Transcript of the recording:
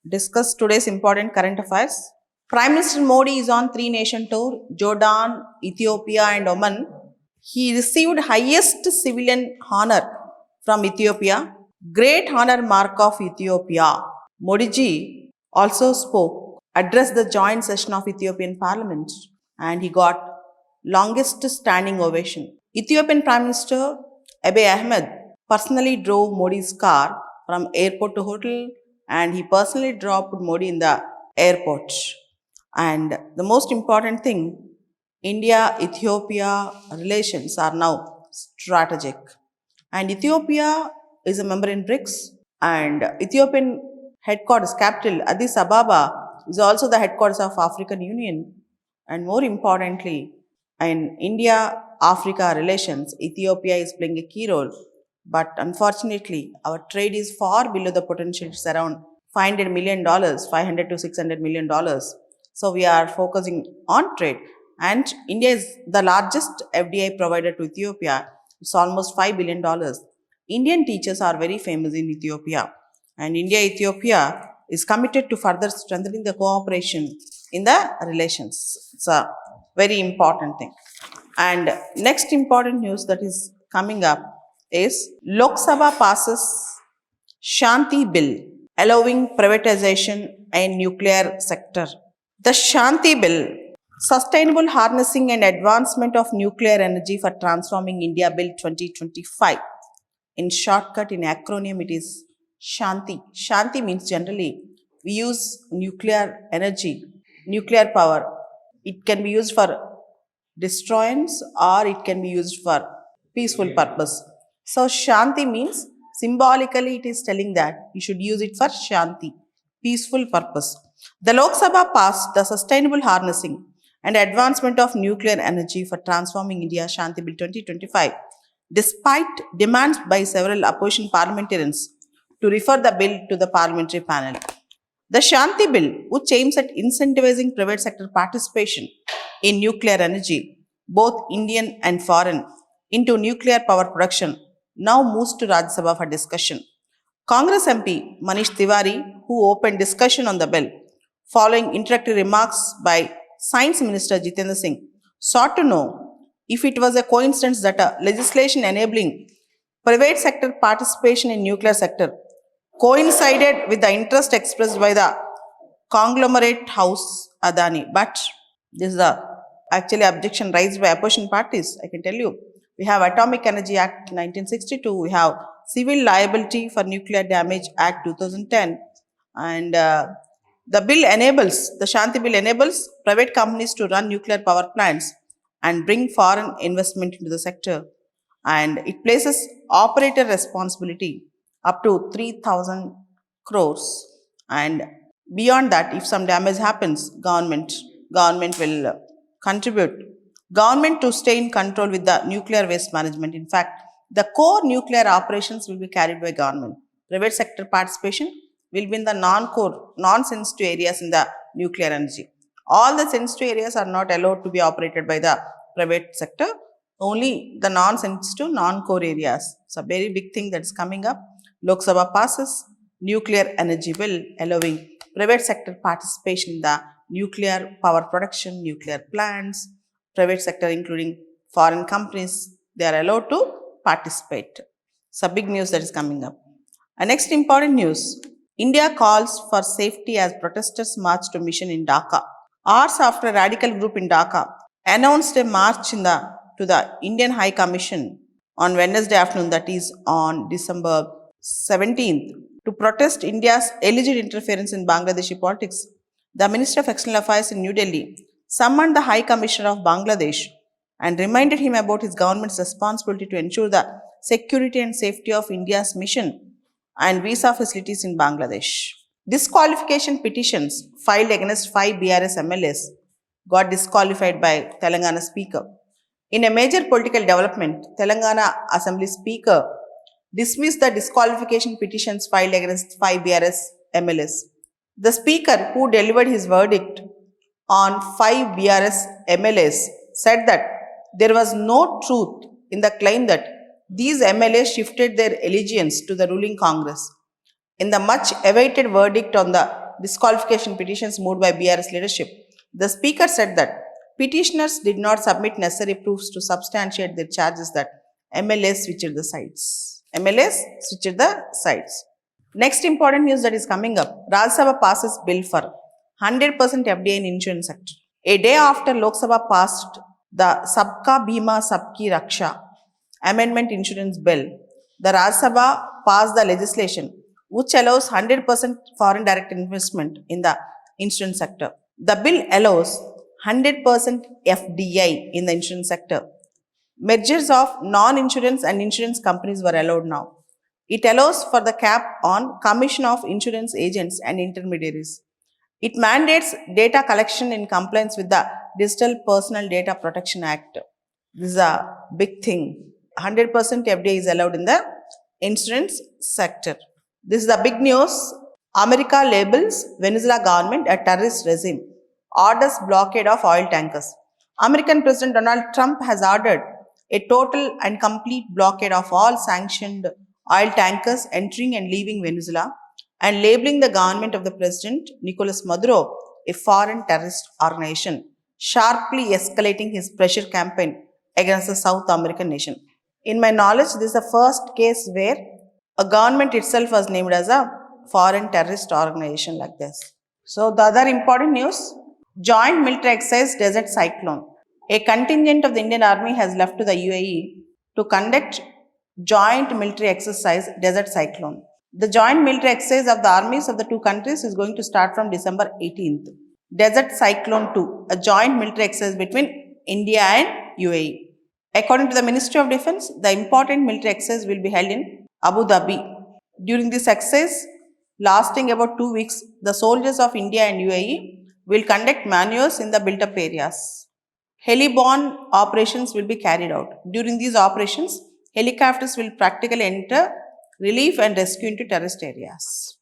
discuss today's important current affairs. Prime Minister Modi is on three-nation tour: Jordan, Ethiopia, and Oman. He received highest civilian honor from Ethiopia, Great Honor Mark of Ethiopia. Modi ji also addressed the joint session of Ethiopian Parliament, and he got longest standing ovation. Ethiopian Prime Minister Abiy Ahmed personally drove Modi's car from airport to hotel, and he personally dropped Modi in the airport. And the most important thing, India-Ethiopia relations are now strategic. And Ethiopia is a member in BRICS, and Ethiopian headquarters, capital Addis Ababa, is also the headquarters of African Union. And more importantly, in India-Africa relations, Ethiopia is playing a key role. But unfortunately, our trade is far below the potential. It's around $500 million, $500 to $600 million. So we are focusing on trade. And India is the largest FDI provider to Ethiopia. It's almost $5 billion. Indian teachers are very famous in Ethiopia. And India-Ethiopia is committed to further strengthening the cooperation in the relations. It's a very important thing. And next important news that is coming up is Lok Sabha passes Shanti Bill allowing privatization in nuclear sector. The Shanti Bill, Sustainable Harnessing and Advancement of Nuclear Energy for Transforming India Bill 2025. In shortcut, in acronym, it is Shanti. Shanti means generally we use nuclear energy, nuclear power. It can be used for destroyance or it can be used for peaceful purpose. So Shanti means symbolically it is telling that you should use it for Shanti, peaceful purpose. The Lok Sabha passed the Sustainable Harnessing and Advancement of Nuclear Energy for Transforming India Shanti Bill 2025, despite demands by several opposition parliamentarians to refer the bill to the parliamentary panel. The Shanti Bill, which aims at incentivizing private sector participation in nuclear energy, both Indian and foreign, into nuclear power production, now moves to Rajya Sabha for discussion. Congress MP Manish Tiwari, who opened discussion on the bill, following introductory remarks by Science Minister Jitendra Singh, sought to know if it was a coincidence that a legislation enabling private sector participation in nuclear sector coincided with the interest expressed by the conglomerate house Adani. But this is the actually objection raised by opposition parties, I can tell you. We have Atomic Energy Act 1962, we have Civil Liability for Nuclear Damage Act 2010, and the Shanti Bill enables private companies to run nuclear power plants and bring foreign investment into the sector. And it places operator responsibility up to 3,000 crores. And beyond that, if some damage happens, government will contribute. Government to stay in control with the nuclear waste management. In fact, the core nuclear operations will be carried by government. Private sector participation will be in the non-core, non-sensitive areas in the nuclear energy. All the sensitive areas are not allowed to be operated by the private sector, only the non-sensitive, non-core areas. It's a very big thing that's coming up. Lok Sabha passes Nuclear Energy Bill allowing private sector participation in the nuclear power production, nuclear plants, private sector including foreign companies, they are allowed to participate. It's a big news that is coming up. And next important news, India calls for safety as protesters march to mission in Dhaka. Hours after a radical group in Dhaka announced a march to the Indian High Commission on Wednesday afternoon, that is on December 17th, to protest India's alleged interference in Bangladeshi politics, the Minister of External Affairs in New Delhi summoned the High Commissioner of Bangladesh and reminded him about his government's responsibility to ensure the security and safety of India's mission and visa facilities in Bangladesh. Disqualification petitions filed against 5 BRS MLAs got disqualified by Telangana Speaker. In a major political development, Telangana Assembly Speaker dismissed the disqualification petitions filed against 5 BRS MLAs. The Speaker, who delivered his verdict on 5 BRS MLAs, said that there was no truth in the claim that these MLAs shifted their allegiance to the ruling Congress. In the much awaited verdict on the disqualification petitions moved by BRS leadership. The speaker said that petitioners did not submit necessary proofs to substantiate their charges that MLAs switched the sides. MLAs switched the sides. Next important news that is coming up. Rajya Sabha passes bill for 100% FDI in insurance sector. A day after Lok Sabha passed the Sabka Bima Sabki Raksha amendment insurance bill, the Rajya Sabha passed the legislation which allows 100% foreign direct investment in the insurance sector. The bill allows 100% FDI in the insurance sector. Mergers of non-insurance and insurance companies were allowed now. It allows for the cap on commission of insurance agents and intermediaries. It mandates data collection in compliance with the Digital Personal Data Protection Act. This is a big thing. 100% FDI is allowed in the insurance sector. This is the big news. America labels Venezuela government a terrorist regime. Orders blockade of oil tankers. American President Donald Trump has ordered a total and complete blockade of all sanctioned oil tankers entering and leaving Venezuela and labeling the government of the President Nicolas Maduro a foreign terrorist organization, sharply escalating his pressure campaign against the South American nation. In my knowledge, this is the first case where a government itself was named as a foreign terrorist organization like this. So the other important news, joint military exercise Desert Cyclone. A contingent of the Indian Army has left to the UAE to conduct joint military exercise Desert Cyclone. The joint military exercise of the armies of the two countries is going to start from December 18th. Desert Cyclone 2, a joint military exercise between India and UAE. According to the Ministry of Defence, the important military exercise will be held in Abu Dhabi. During this exercise, lasting about 2 weeks, the soldiers of India and UAE will conduct maneuvers in the built-up areas. Heli-borne operations will be carried out. During these operations, helicopters will practically enter relief and rescue into terrorist areas.